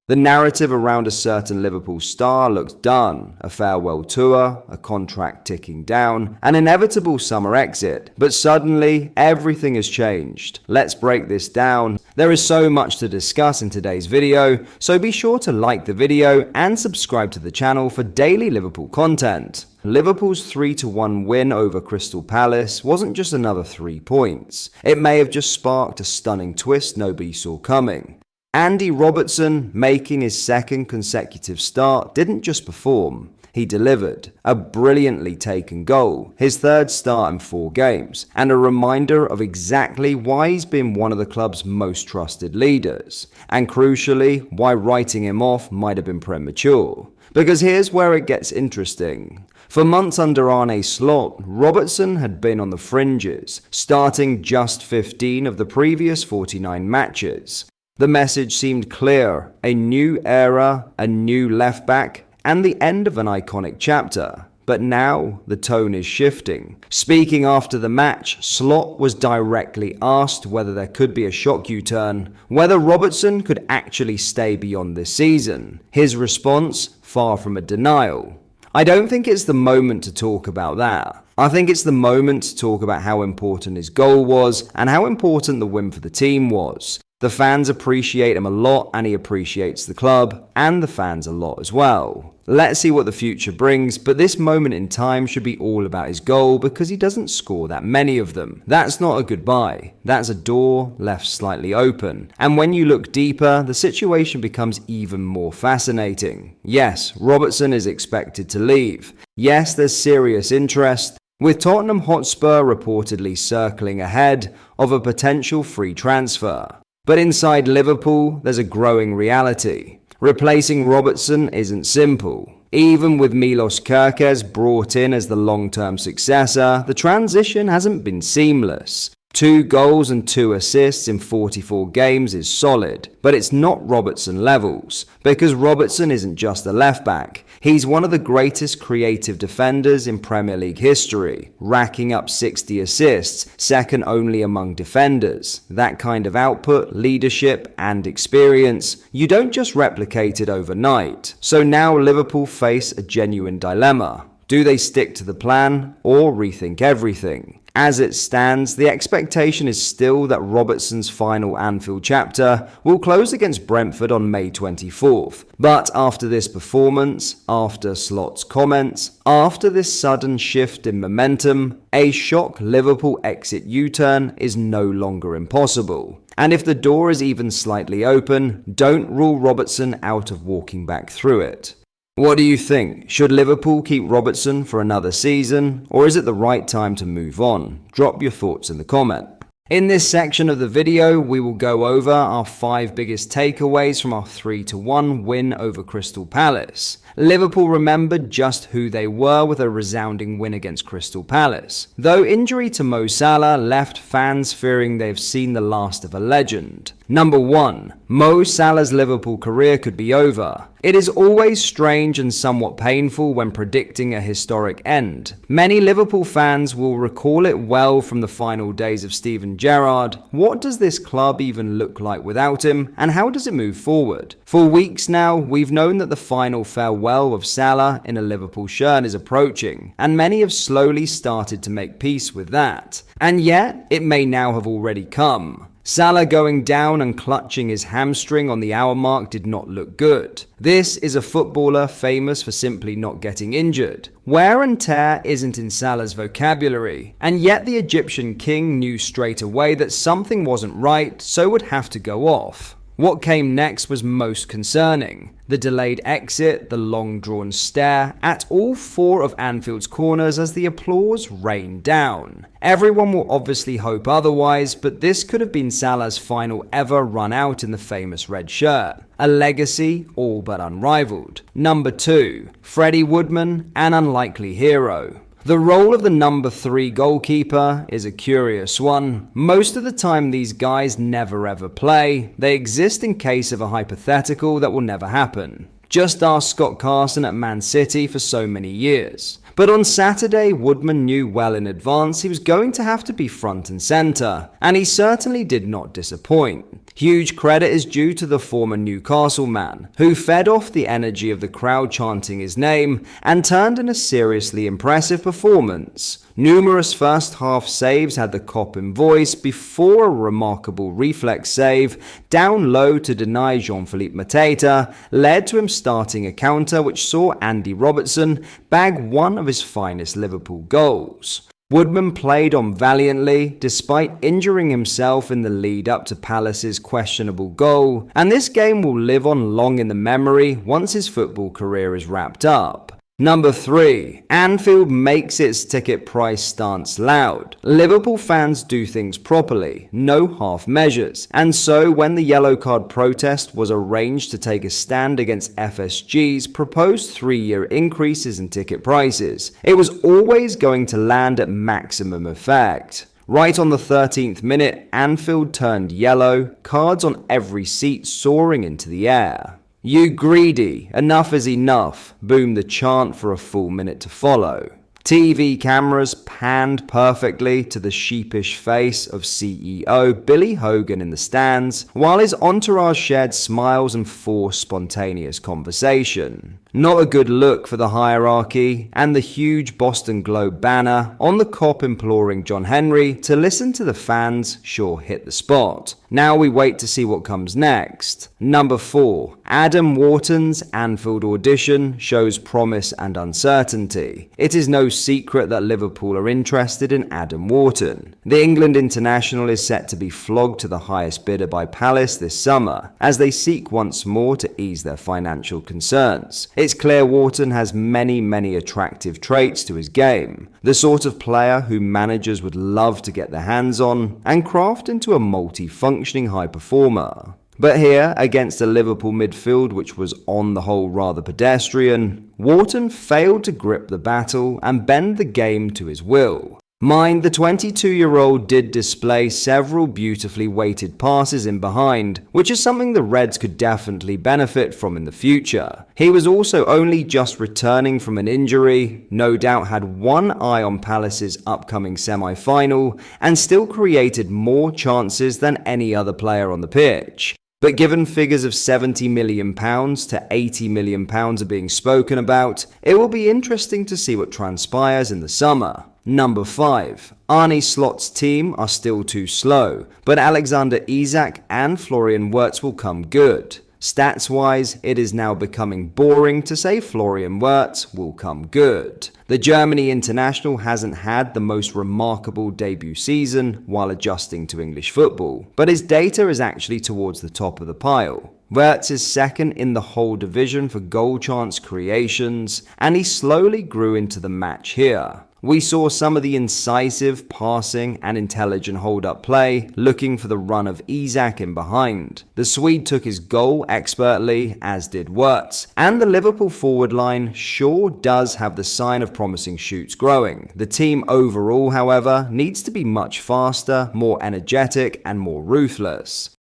The narrative around a certain Liverpool star looks done, a farewell tour, a contract ticking down, an inevitable summer exit. But suddenly, everything has changed. Let's break this down. There is so much to discuss in today's video, so be sure to like the video and subscribe to the channel for daily Liverpool content. Liverpool's 3-1 win over Crystal Palace wasn't just another 3 points. It may have just sparked a stunning twist nobody saw coming. Andy Robertson, making his second consecutive start, didn't just perform, he delivered. A brilliantly taken goal, his third start in 4 games, and a reminder of exactly why he's been one of the club's most trusted leaders, and crucially, why writing him off might have been premature. Because here's where it gets interesting. For months under Arne Slot, Robertson had been on the fringes, starting just 15 of the previous 49 matches. The message seemed clear: a new era, a new left-back, and the end of an iconic chapter. But now, the tone is shifting. Speaking after the match, Slot was directly asked whether there could be a shock U-turn, whether Robertson could actually stay beyond this season. His response, far from a denial. I don't think it's the moment to talk about that. I think it's the moment to talk about how important his goal was and how important the win for the team was. The fans appreciate him a lot, and he appreciates the club and the fans a lot as well. Let's see what the future brings, but this moment in time should be all about his goal because he doesn't score that many of them. That's not a goodbye. That's a door left slightly open. And when you look deeper, the situation becomes even more fascinating. Yes, Robertson is expected to leave. Yes, there's serious interest, with Tottenham Hotspur reportedly circling ahead of a potential free transfer. But inside Liverpool, there's a growing reality. Replacing Robertson isn't simple. Even with Milos Kerkez brought in as the long-term successor, the transition hasn't been seamless. 2 goals and 2 assists in 44 games is solid, but it's not Robertson levels, because Robertson isn't just a left-back. He's one of the greatest creative defenders in Premier League history, racking up 60 assists, second only among defenders. That kind of output, leadership, and experience, you don't just replicate it overnight. So now Liverpool face a genuine dilemma. Do they stick to the plan or rethink everything? As it stands, the expectation is still that Robertson's final Anfield chapter will close against Brentford on May 24th. But after this performance, after Slot's comments, after this sudden shift in momentum, a shock Liverpool exit U-turn is no longer impossible. And if the door is even slightly open, don't rule Robertson out of walking back through it. What do you think? Should Liverpool keep Robertson for another season, or is it the right time to move on? Drop your thoughts in the comment. In this section of the video, we will go over our 5 biggest takeaways from our 3-1 win over Crystal Palace. Liverpool remembered just who they were with a resounding win against Crystal Palace, though injury to Mo Salah left fans fearing they've seen the last of a legend. Number 1. Mo Salah's Liverpool career could be over. It is always strange and somewhat painful when predicting a historic end. Many Liverpool fans will recall it well from the final days of Steven Gerrard. What does this club even look like without him, and how does it move forward? For weeks now, we've known that the final farewell of Salah in a Liverpool shirt is approaching, and many have slowly started to make peace with that. And yet, it may now have already come. Salah going down and clutching his hamstring on the hour mark did not look good. This is a footballer famous for simply not getting injured. Wear and tear isn't in Salah's vocabulary, and yet the Egyptian king knew straight away that something wasn't right, so would have to go off. What came next was most concerning. The delayed exit, the long-drawn stare at all 4 of Anfield's corners as the applause rained down. Everyone will obviously hope otherwise, but this could have been Salah's final ever run out in the famous red shirt. A legacy all but unrivaled. Number 2. Freddie Woodman, an unlikely hero. The role of the number 3 goalkeeper is a curious one. Most of the time these guys never ever play. They exist in case of a hypothetical that will never happen. Just ask Scott Carson at Man City for so many years. But on Saturday, Woodman knew well in advance he was going to have to be front and centre, and he certainly did not disappoint. Huge credit is due to the former Newcastle man, who fed off the energy of the crowd chanting his name and turned in a seriously impressive performance. Numerous first-half saves had the Kop in voice before a remarkable reflex save down low to deny Jean-Philippe Mateta led to him starting a counter which saw Andy Robertson bag one of his finest Liverpool goals. Woodman played on valiantly despite injuring himself in the lead up to Palace's questionable goal, and this game will live on long in the memory once his football career is wrapped up. Number 3. Anfield makes its ticket price stance loud. Liverpool fans do things properly, no half measures, and so when the yellow card protest was arranged to take a stand against FSG's proposed 3-year increases in ticket prices, it was always going to land at maximum effect. Right on the 13th minute, Anfield turned yellow, cards on every seat soaring into the air. "You greedy, enough is enough," boomed the chant for a full minute to follow. TV cameras panned perfectly to the sheepish face of CEO Billy Hogan in the stands, while his entourage shared smiles and forced spontaneous conversation. Not a good look for the hierarchy, and the huge Boston Globe banner on the Kop imploring John Henry to listen to the fans sure hit the spot. Now we wait to see what comes next. Number 4. Adam Wharton's Anfield audition shows promise and uncertainty. It is no secret that Liverpool are interested in Adam Wharton. The England international is set to be flogged to the highest bidder by Palace this summer, as they seek once more to ease their financial concerns. It's clear Wharton has many attractive traits to his game, the sort of player who managers would love to get their hands on and craft into a multi-functioning high performer. But here, against a Liverpool midfield which was on the whole rather pedestrian, Wharton failed to grip the battle and bend the game to his will. Mind, the 22-year-old did display several beautifully weighted passes in behind, which is something the Reds could definitely benefit from in the future. He was also only just returning from an injury, no doubt had one eye on Palace's upcoming semi-final, and still created more chances than any other player on the pitch. But given figures of £70 million to £80 million are being spoken about, it will be interesting to see what transpires in the summer. Number 5. Arne Slot's team are still too slow, but Alexander Isak and Florian Wirtz will come good. Stats-wise, it is now becoming boring to say Florian Wirtz will come good. The Germany international hasn't had the most remarkable debut season while adjusting to English football, but his data is actually towards the top of the pile. Wirtz is second in the whole division for goal chance creations, and he slowly grew into the match here. We saw some of the incisive passing and intelligent hold-up play, looking for the run of Isak in behind. The Swede took his goal expertly, as did Wirtz, and the Liverpool forward line sure does have the sign of promising shoots growing. The team overall, however, needs to be much faster, more energetic, and more ruthless.